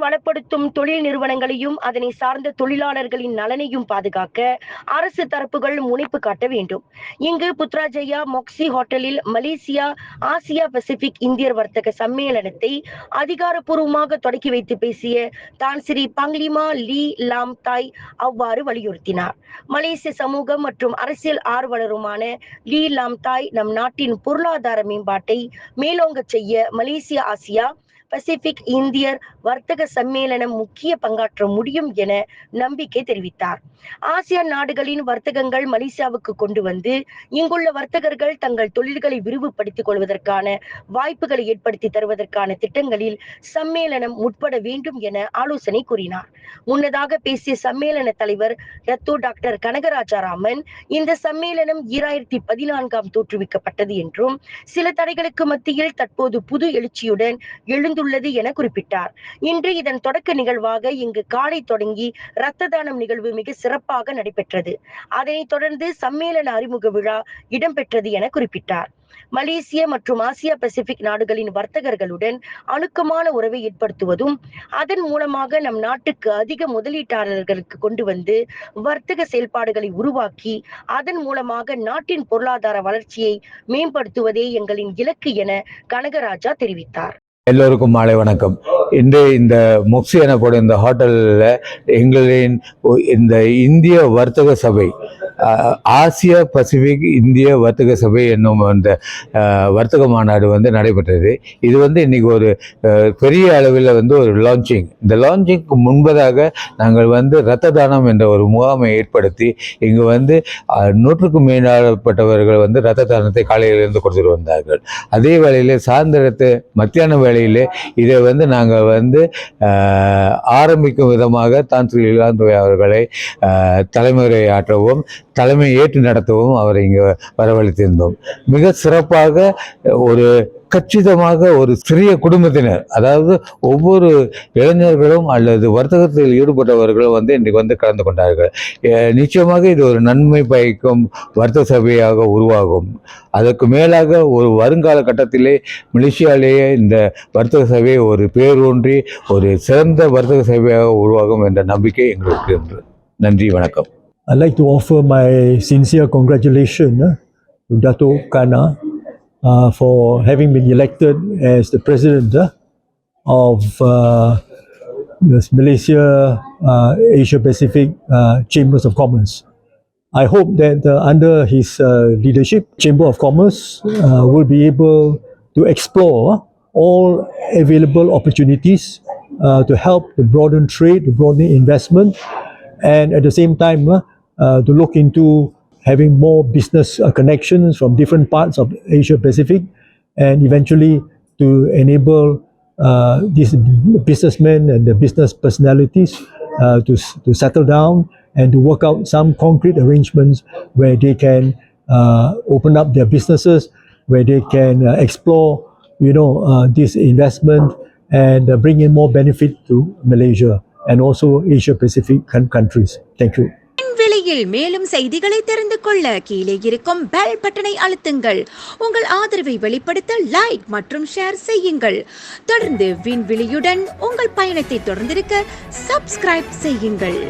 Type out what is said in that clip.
வளப்படுத்தும் தொழில் நிறுவனங்களையும் அதனை சார்ந்த தொழிலாளர்களின் நலனையும் பாதுகாக்க அரசு தரப்புகள் முனைப்பு காட்ட வேண்டும். இங்கு புத்ராஜயா மொக்சி ஹோட்டலில் மலேசியா ஆசியா பசிபிக் இந்தியர் வர்த்தக சம்மேளனத்தை அதிகாரப்பூர்வமாக தொடக்கி வைத்து பேசிய தான் ஸ்ரீ பங்லிமா லீ லாம் தாய் அவ்வாறு வலியுறுத்தினார். மலேசிய சமூகம் மற்றும் அரசியல் ஆர்வலருமான லீ லாம் தாய் நம் நாட்டின் பொருளாதார மேம்பாட்டை மேலோங்க செய்ய மலேசியா ஆசியா பசிபிக் இந்தியர் வர்த்தக சம்மேளனம் முக்கிய பங்காற்ற முடியும் என நம்பிக்கை தெரிவித்தார். ஆசியான் நாடுகளின் வர்த்தகங்கள் மலேசியாவுக்கு கொண்டு வந்து இங்குள்ள வர்த்தகர்கள் தங்கள் தொழில்களை விரிவுபடுத்திக் கொள்வதற்கான வாய்ப்புகளை ஏற்படுத்தி தருவதற்கான திட்டங்களில் சம்மேளனம் முற்பட வேண்டும் என ஆலோசனை கூறினார். முன்னதாக பேசிய சம்மேளன தலைவர் ரத்தோ டாக்டர் கனகராஜாராமன் இந்த சம்மேளனம் 2014 தோற்றுவிக்கப்பட்டது என்றும் சில தடைகளுக்கு மத்தியில் தற்போது புது எழுச்சியுடன் எழுந்துள்ளது என குறிப்பிட்டார். இன்று இதன் தொடக்க நிகழ்வாக இங்கு காலை தொடங்கி இரத்த தானம் நிகழ்வு மிக சிறப்பாக நடைபெற்றது. அதனைத் தொடர்ந்து சம்மேளன அறிமுக விழா இடம்பெற்றது என குறிப்பிட்டார். மலேசிய மற்றும் ஆசியா பசிபிக் நாடுகளின் வர்த்தகர்களுடன் அணுக்கமான உறவை ஏற்படுத்துவதும் அதன் மூலமாக நம் நாட்டுக்கு அதிக முதலீட்டாளர்களுக்கு கொண்டு வந்து வர்த்தக செயல்பாடுகளை உருவாக்கி அதன் மூலமாக நாட்டின் பொருளாதார வளர்ச்சியை மேம்படுத்துவதே எங்களின் இலக்கு என கனகராஜா தெரிவித்தார். எல்லோருக்கும் மாலை வணக்கம். இன்று இந்த மொக்சி எனப்படும் இந்த ஹோட்டலில் எங்களின் இந்த இந்திய வர்த்தக சபை ஆசியா பசிபிக் இந்திய வர்த்தக சபை என்னும் அந்த வர்த்தக மாநாடு நடைபெற்றது. இது இன்னைக்கு ஒரு பெரிய அளவில் ஒரு லான்ச்சிங். இந்த லான்ச்சிங்க்கு முன்பதாக நாங்கள் இரத்த தானம் என்ற ஒரு முகாமை ஏற்படுத்தி இங்கு 100க்கும் மேற்பட்டவர்கள் இரத்த தானத்தை காலையிலிருந்து கொடுத்துட்டு வந்தார்கள். அதே வேளையில் சாயந்தரத்து மத்தியான வேளையிலே இதை நாங்கள் ஆரம்பிக்கும் விதமாக தான் ஸ்ரீ இலாந்துவை அவர்களை தலைமையாற்றவும் தலைமை ஏற்று நடத்தவும் அவரை இங்கே வரவழைத்திருந்தோம். மிக சிறப்பாக ஒரு கச்சிதமாக ஒரு சிறிய குடும்பத்தினர், அதாவது ஒவ்வொரு இளைஞர்களும் அல்லது வர்த்தகத்தில் ஈடுபட்டவர்களும் இன்றைக்கு கலந்து கொண்டார்கள். நிச்சயமாக இது ஒரு நன்மை பயக்கும் வர்த்தக சபையாக உருவாகும். அதற்கு மேலாக ஒரு வருங்கால கட்டத்திலே மலேசியாவிலேயே இந்த வர்த்தக சபை ஒரு பேரூன்றி ஒரு சிறந்த வர்த்தக சபையாக உருவாகும் என்ற நம்பிக்கை எங்களுக்கு உண்டு. நன்றி, வணக்கம். I'd like to offer my sincere congratulations to Dato' Kana for having been elected as the president of Malaysia Asia Pacific Chambers of Commerce. I hope that under his leadership, Chamber of Commerce will be able to explore all available opportunities to help to broaden trade, to broaden investment, and at the same time to look into having more business connections from different parts of Asia Pacific, and eventually to enable these businessmen and the business personalities to settle down and to work out some concrete arrangements where they can open up their businesses, where they can explore this investment and bring in more benefit to Malaysia and also Asia Pacific countries. Thank you. மேலும் செய்திகளை தெரிந்து கொள்ள கீழே இருக்கும் bell பட்டனை அழுத்துங்கள். உங்கள் ஆதரவை வெளிப்படுத்த லைக் மற்றும் ஷேர் செய்யுங்கள். தொடர்ந்து விண்வெளியுடன் உங்கள் பயணத்தை தொடர்ந்திருக்க சப்ஸ்கிரைப் செய்யுங்கள்.